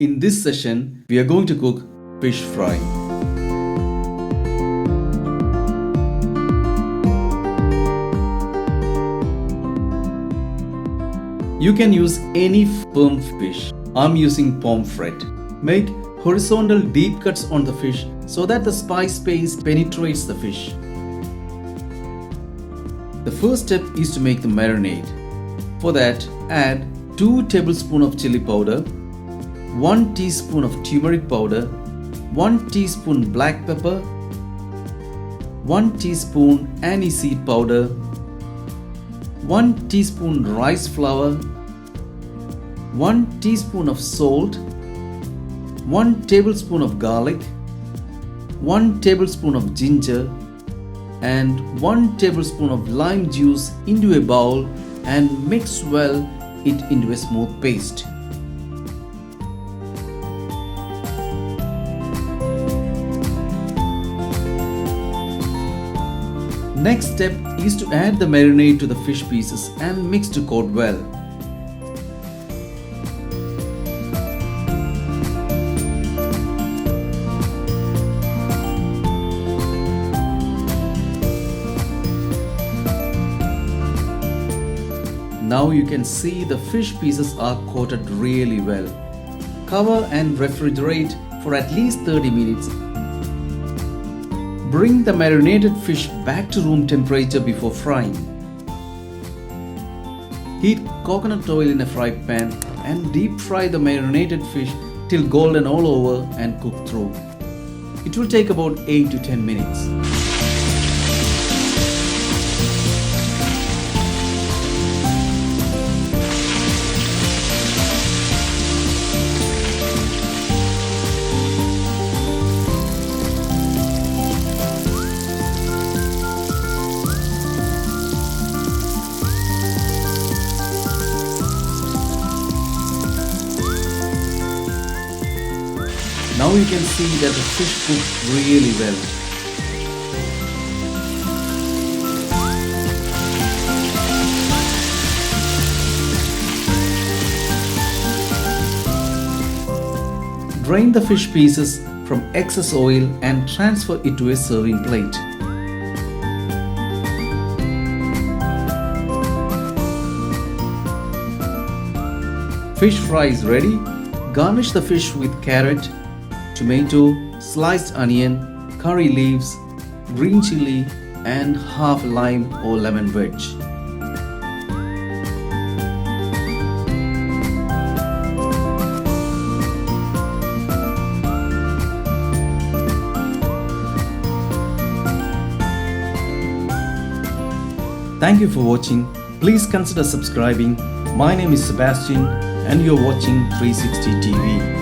In this session, we are going to cook fish fry. You can use any firm fish. I'm using pomfret. Make horizontal deep cuts on the fish so that the spice paste penetrates the fish. The first step is to make the marinade. For that, add 2 tablespoons of chili powder, 1 teaspoon of turmeric powder, 1 teaspoon black pepper, 1 teaspoon aniseed powder, 1 teaspoon rice flour, 1 teaspoon of salt, 1 tablespoon of garlic, 1 tablespoon of ginger, and 1 tablespoon of lime juice into a bowl and mix well it into a smooth paste. Next step is to add the marinade to the fish pieces and mix to coat well. Now you can see the fish pieces are coated really well. Cover and refrigerate for at least 30 minutes. Bring the marinated fish back to room temperature before frying. Heat coconut oil in a fry pan and deep fry the marinated fish till golden all over and cook through. It will take about 8 to 10 minutes. Now you can see that the fish cooked really well. Drain the fish pieces from excess oil and transfer it to a serving plate. Fish fry is ready. Garnish the fish with carrot, tomato, sliced onion, curry leaves, green chili, and half lime or lemon wedge. Thank you for watching. Please consider subscribing. My name is Sebastian and you're watching 360 TV.